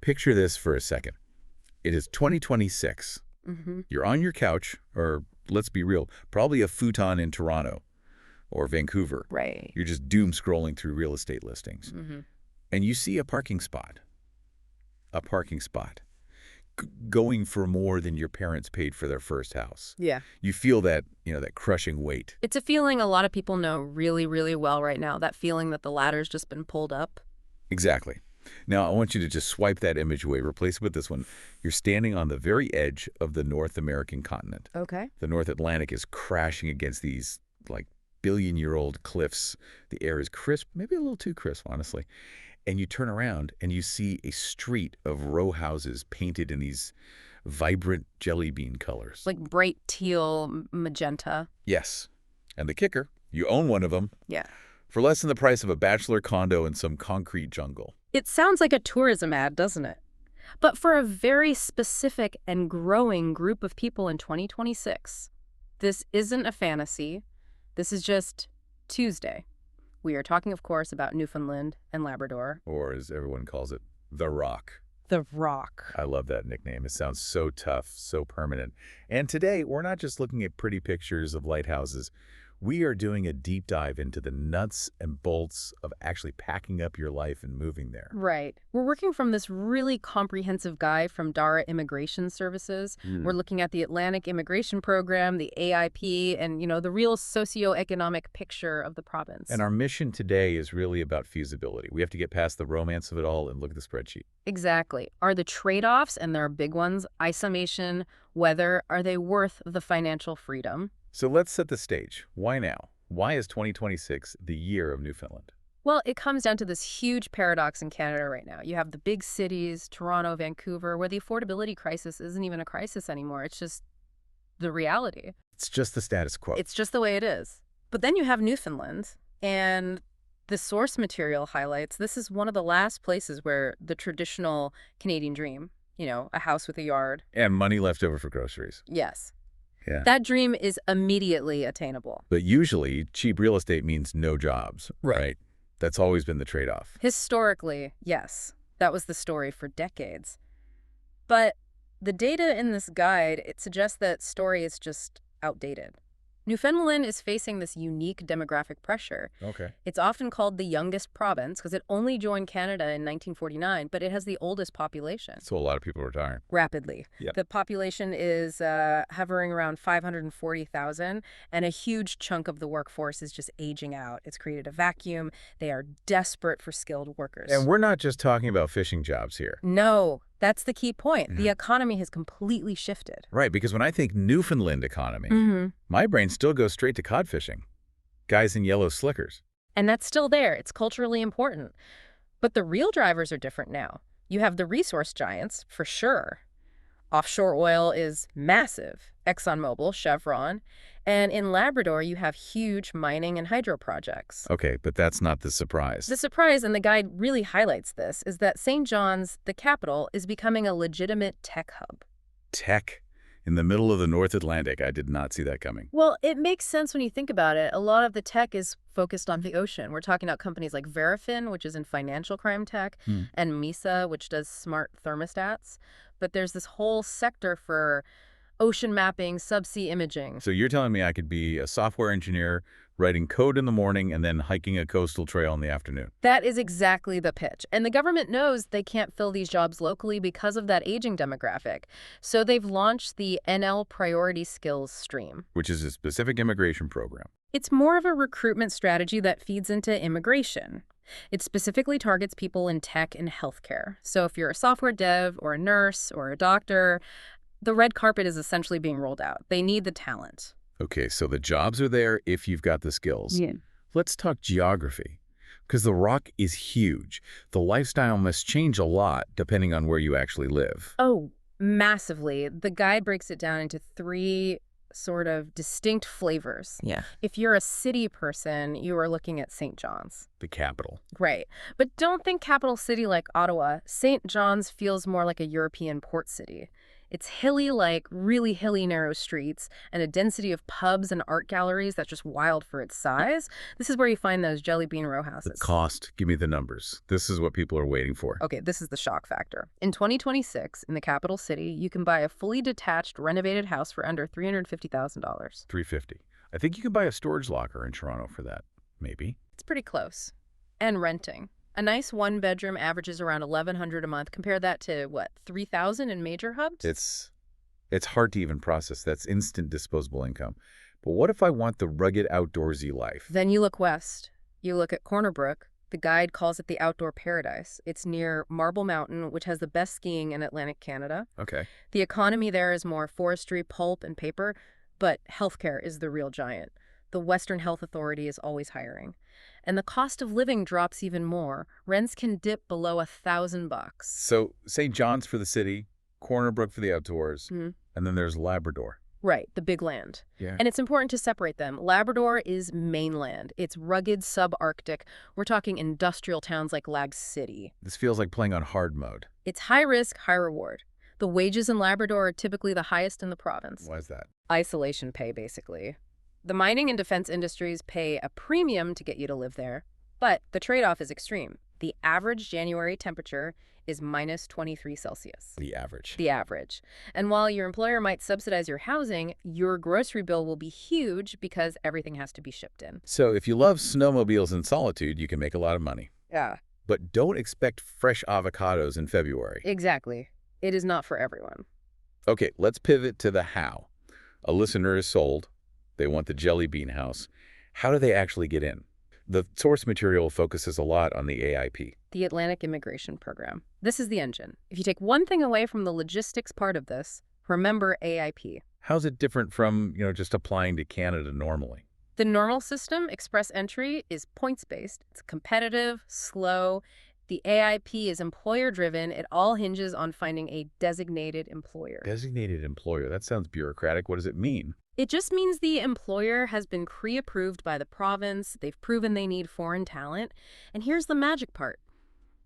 Picture this for a second. It is 2026. You're on your couch, or let's be real, probably a futon in Toronto or Vancouver. Right. You're just doom scrolling through real estate listings. And you see a parking spot. A parking spot. Going for more than your parents paid for their first house. Yeah. You feel that, that crushing weight. It's a feeling a lot of people know really, really well right now, that feeling that the ladder's just been pulled up. Exactly. Now, I want you to just swipe that image away, replace it with this one. You're standing on the very edge of the North American continent. Okay. The North Atlantic is crashing against these, billion-year-old cliffs. The air is crisp, maybe a little too crisp, honestly. And you turn around and you see a street of row houses painted in these vibrant jelly bean colors. Like bright teal, magenta. Yes. And the kicker, you own one of them. Yeah. For less than the price of a bachelor condo in some concrete jungle. It sounds like a tourism ad, doesn't it? But for a very specific and growing group of people in 2026, this isn't a fantasy. This is just Tuesday. We are talking, of course, about Newfoundland and Labrador. Or, as everyone calls it, The Rock. The Rock. I love that nickname. It sounds so tough, so permanent. And today, we're not just looking at pretty pictures of lighthouses. We are doing a deep dive into the nuts and bolts of actually packing up your life and moving there. Right. We're working from this really comprehensive guide from Dara Immigration Services. We're looking at the Atlantic Immigration Program, the AIP, and, the real socioeconomic picture of the province. And our mission today is really about feasibility. We have to get past the romance of it all and look at the spreadsheet. Exactly. Are the trade-offs, and there are big ones, isolation, weather, are they worth the financial freedom? So let's set the stage. Why now? Why is 2026 the year of Newfoundland? Well, it comes down to this huge paradox in Canada right now. You have the big cities, Toronto, Vancouver, where the affordability crisis isn't even a crisis anymore. It's just the reality. It's just the status quo. It's just the way it is. But then you have Newfoundland, and the source material highlights this is one of the last places where the traditional Canadian dream, a house with a yard. And money left over for groceries. Yes. Yeah. That dream is immediately attainable. But usually, cheap real estate means no jobs, right? That's always been the trade-off. Historically, yes. That was the story for decades. But the data in this guide, it suggests that story is just outdated. Newfoundland is facing this unique demographic pressure. Okay. It's often called the youngest province because it only joined Canada in 1949, but it has the oldest population. So a lot of people retiring. Rapidly. Yep. The population is hovering around 540,000, and a huge chunk of the workforce is just aging out. It's created a vacuum. They are desperate for skilled workers. And we're not just talking about fishing jobs here. No, that's the key point. The economy has completely shifted. Right, because when I think Newfoundland economy, my brain still goes straight to cod fishing. Guys in yellow slickers. And that's still there. It's culturally important. But the real drivers are different now. You have the resource giants, for sure. Offshore oil is massive. ExxonMobil, Chevron. And in Labrador, you have huge mining and hydro projects. Okay, but that's not the surprise. The surprise, and the guide really highlights this, is that St. John's, the capital, is becoming a legitimate tech hub. Tech? In the middle of the North Atlantic. I did not see that coming. Well, it makes sense when you think about it. A lot of the tech is focused on the ocean. We're talking about companies like Verafin, which is in financial crime tech, and Misa, which does smart thermostats. But there's this whole sector for ocean mapping, subsea imaging. So you're telling me I could be a software engineer writing code in the morning and then hiking a coastal trail in the afternoon? That is exactly the pitch. And the government knows they can't fill these jobs locally because of that aging demographic. So they've launched the NL Priority Skills Stream, which is a specific immigration program. It's more of a recruitment strategy that feeds into immigration. It specifically targets people in tech and healthcare. So if you're a software dev or a nurse or a doctor, the red carpet is essentially being rolled out. They need the talent. Okay, so the jobs are there if you've got the skills. Yeah. Let's talk geography, because the Rock is huge. The lifestyle must change a lot depending on where you actually live. Oh, massively. The guide breaks it down into three sort of distinct flavors. Yeah. If you're a city person, you are looking at St. John's. The capital. Right. But don't think capital city like Ottawa. St. John's feels more like a European port city. It's hilly, like really hilly, narrow streets, and a density of pubs and art galleries that's just wild for its size. This is where you find those jelly bean row The houses. cost, give me the numbers. This is what people are waiting for. Okay, this is the shock factor. In 2026, in the capital city, you can buy a fully detached, renovated house for under $350,000. $350. I think you can buy a storage locker in Toronto for that, maybe. It's pretty close. And renting. A nice one-bedroom averages around $1,100 a month. Compare that to, what, $3,000 in major hubs? It's hard to even process. That's instant disposable income. But what if I want the rugged outdoorsy life? Then you look west. You look at Corner Brook. The guide calls it the outdoor paradise. It's near Marble Mountain, which has the best skiing in Atlantic Canada. Okay. The economy there is more forestry, pulp, and paper, but healthcare is the real giant. The Western Health Authority is always hiring. And the cost of living drops even more. Rents can dip below $1,000. So St. John's for the city, Corner Brook for the outdoors, Mhm. and then there's Labrador. Right, the big land. Yeah. And it's important to separate them. Labrador is mainland. It's rugged, subarctic. We're talking industrial towns like Lag City. This feels like playing on hard mode. It's high risk, high reward. The wages in Labrador are typically the highest in the province. Why is that? Isolation pay, basically. The mining and defense industries pay a premium to get you to live there, but the trade-off is extreme. The average January temperature is minus 23 Celsius. The average. The average. And while your employer might subsidize your housing, your grocery bill will be huge because everything has to be shipped in. So if you love snowmobiles and solitude, you can make a lot of money. Yeah. But don't expect fresh avocados in February. Exactly. It is not for everyone. Okay, let's pivot to the how. A listener is sold. They want the jelly bean house. How do they actually get in? The source material focuses a lot on the AIP. The Atlantic Immigration Program. This is the engine. If you take one thing away from the logistics part of this, remember AIP. How's it different from, just applying to Canada normally? The normal system, express entry, is points-based. It's competitive, slow. The AIP is employer-driven. It all hinges on finding a designated employer. Designated employer. That sounds bureaucratic. What does it mean? It just means the employer has been pre-approved by the province. They've proven they need foreign talent. And here's the magic part.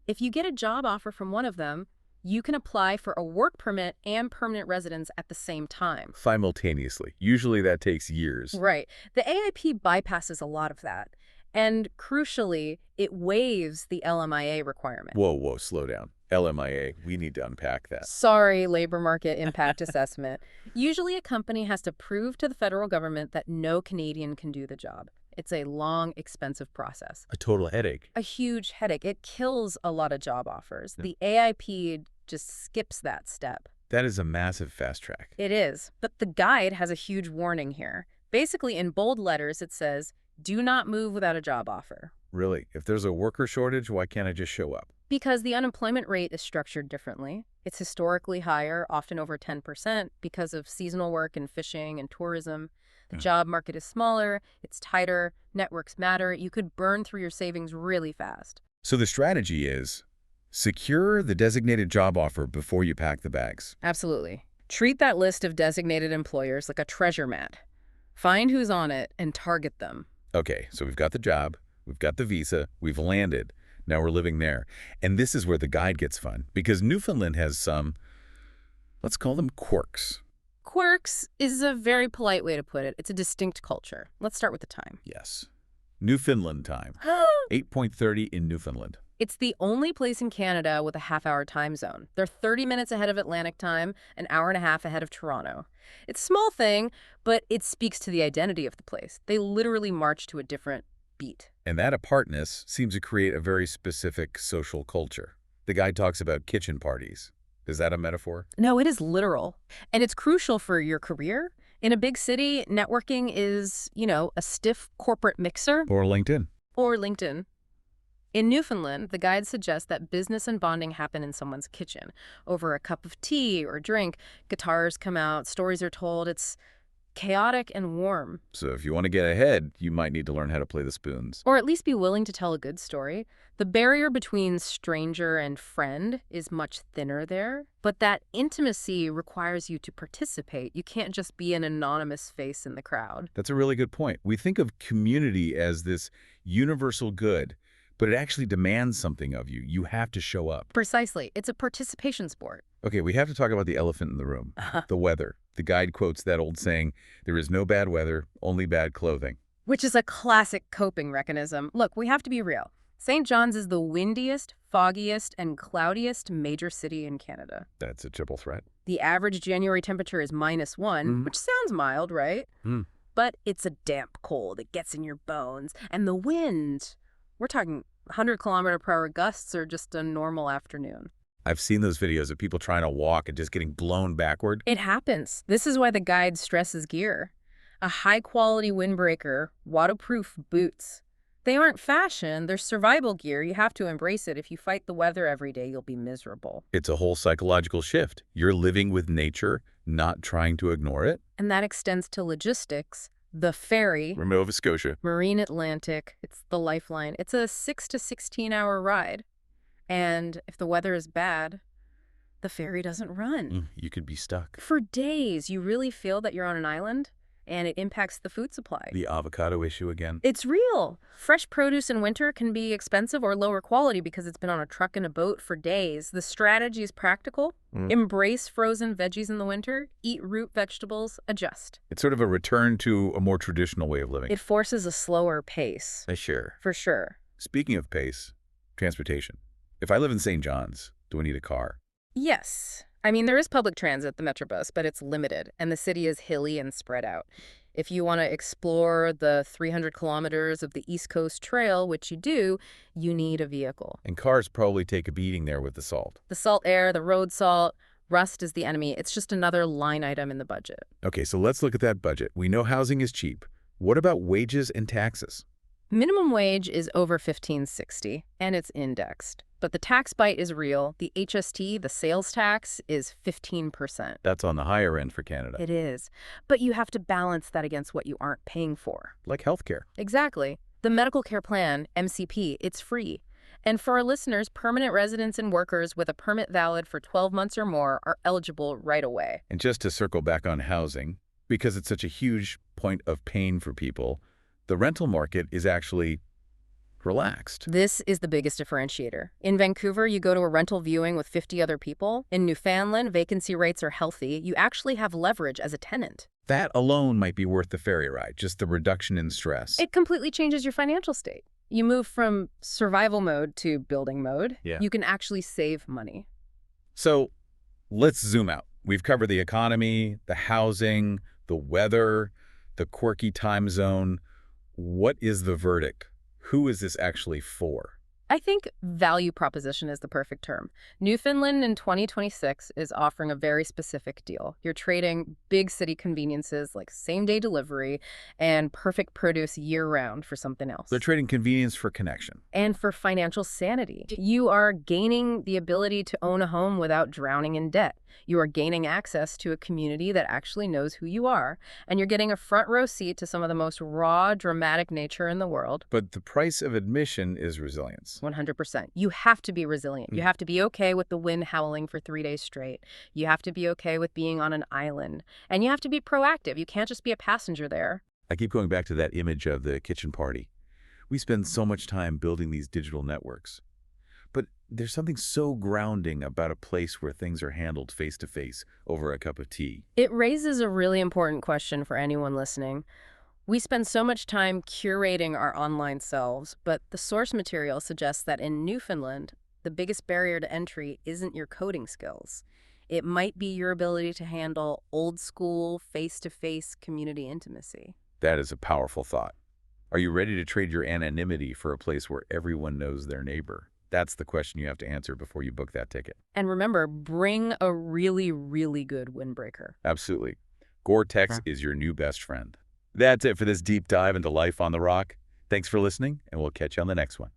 If you get a job offer from one of them, you can apply for a work permit and permanent residence at the same time. Simultaneously. Usually that takes years. Right. The AIP bypasses a lot of that. And crucially, it waives the LMIA requirement. Whoa, slow down. LMIA, we need to unpack that. Sorry, labor market impact assessment. Usually a company has to prove to the federal government that no Canadian can do the job. It's a long, expensive process. A total headache. A huge headache. It kills a lot of job offers. The AIP just skips that step. That is a massive fast track. It is. But the guide has a huge warning here. Basically, in bold letters, it says, do not move without a job offer. Really? If there's a worker shortage, why can't I just show up? Because the unemployment rate is structured differently. It's historically higher, often over 10%, because of seasonal work and fishing and tourism. The job market is smaller, it's tighter, networks matter. You could burn through your savings really fast. So the strategy is secure the designated job offer before you pack the bags. Absolutely. Treat that list of designated employers like a treasure map. Find who's on it and target them. Okay, so we've got the job, we've got the visa, we've landed. Now we're living there. And this is where the guide gets fun, because Newfoundland has some, let's call them quirks. Quirks is a very polite way to put it. It's a distinct culture. Let's start with the time. Yes. Newfoundland time. 8:30 in Newfoundland. It's the only place in Canada with a half-hour time zone. They're 30 minutes ahead of Atlantic time, an hour and a half ahead of Toronto. It's a small thing, but it speaks to the identity of the place. They literally march to a different beat. And that apartness seems to create a very specific social culture. The guide talks about kitchen parties. Is that a metaphor? No, it is literal. And it's crucial for your career. In a big city, networking is, a stiff corporate mixer. Or LinkedIn. Or LinkedIn. In Newfoundland, the guide suggests that business and bonding happen in someone's kitchen. Over a cup of tea or drink, guitars come out, stories are told. It's chaotic and warm. So if you want to get ahead, you might need to learn how to play the spoons. Or at least be willing to tell a good story. The barrier between stranger and friend is much thinner there, but that intimacy requires you to participate. You can't just be an anonymous face in the crowd. That's a really good point. We think of community as this universal good, but it actually demands something of you. You have to show up. Precisely. It's a participation sport. Okay, we have to talk about the elephant in the room, the weather. The guide quotes that old saying, there is no bad weather, only bad clothing. Which is a classic coping mechanism. Look, we have to be real. St. John's is the windiest, foggiest, and cloudiest major city in Canada. That's a triple threat. The average January temperature is -1, which sounds mild, right? But it's a damp cold. It gets in your bones. And the wind, we're talking 100-kilometer-per-hour gusts or just a normal afternoon. I've seen those videos of people trying to walk and just getting blown backward. It happens. This is why the guide stresses gear. A high-quality windbreaker, waterproof boots. They aren't fashion. They're survival gear. You have to embrace it. If you fight the weather every day, you'll be miserable. It's a whole psychological shift. You're living with nature, not trying to ignore it. And that extends to logistics. The ferry, From Nova Scotia. Marine Atlantic, it's the lifeline. It's a 6 to 16-hour ride. And if the weather is bad, the ferry doesn't run. You could be stuck. For days, you really feel that you're on an island, and it impacts the food supply. The avocado issue again. It's real. Fresh produce in winter can be expensive or lower quality because it's been on a truck and a boat for days. The strategy is practical. Embrace frozen veggies in the winter. Eat root vegetables. Adjust. It's sort of a return to a more traditional way of living. It forces a slower pace. Sure. For sure. Speaking of pace, transportation. If I live in St. John's, do I need a car? Yes. I mean, there is public transit, the Metrobus, but it's limited, and the city is hilly and spread out. If you want to explore the 300 kilometers of the East Coast Trail, which you do, you need a vehicle. And cars probably take a beating there with the salt. The salt air, the road salt, rust is the enemy. It's just another line item in the budget. Okay, so let's look at that budget. We know housing is cheap. What about wages and taxes? Minimum wage is over $15.60, and it's indexed. But the tax bite is real. The HST, the sales tax, is 15%. That's on the higher end for Canada. It is. But you have to balance that against what you aren't paying for. Like healthcare. Exactly. The medical care plan, MCP, it's free. And for our listeners, permanent residents and workers with a permit valid for 12 months or more are eligible right away. And just to circle back on housing, because it's such a huge point of pain for people, the rental market is actually relaxed. This is the biggest differentiator. In Vancouver, you go to a rental viewing with 50 other people. In Newfoundland, vacancy rates are healthy. You actually have leverage as a tenant. That alone might be worth the ferry ride, just the reduction in stress. It completely changes your financial state. You move from survival mode to building mode. Yeah. You can actually save money. So let's zoom out. We've covered the economy, the housing, the weather, the quirky time zone. What is the verdict? Who is this actually for? I think value proposition is the perfect term. Newfoundland in 2026 is offering a very specific deal. You're trading big city conveniences like same-day delivery and perfect produce year-round for something else. They're trading convenience for connection. And for financial sanity. You are gaining the ability to own a home without drowning in debt. You are gaining access to a community that actually knows who you are, and you're getting a front row seat to some of the most raw, dramatic nature in the world. But the price of admission is resilience. 100%. You have to be resilient. You have to be okay with the wind howling for 3 days straight. You have to be okay with being on an island. And you have to be proactive. You can't just be a passenger there. I keep going back to that image of the kitchen party. We spend so much time building these digital networks. But there's something so grounding about a place where things are handled face-to-face over a cup of tea. It raises a really important question for anyone listening. We spend so much time curating our online selves, but the source material suggests that in Newfoundland, the biggest barrier to entry isn't your coding skills. It might be your ability to handle old-school, face-to-face community intimacy. That is a powerful thought. Are you ready to trade your anonymity for a place where everyone knows their neighbor? That's the question you have to answer before you book that ticket. And remember, bring a really, really good windbreaker. Absolutely. Gore-Tex is your new best friend. That's it for this deep dive into life on the rock. Thanks for listening, and we'll catch you on the next one.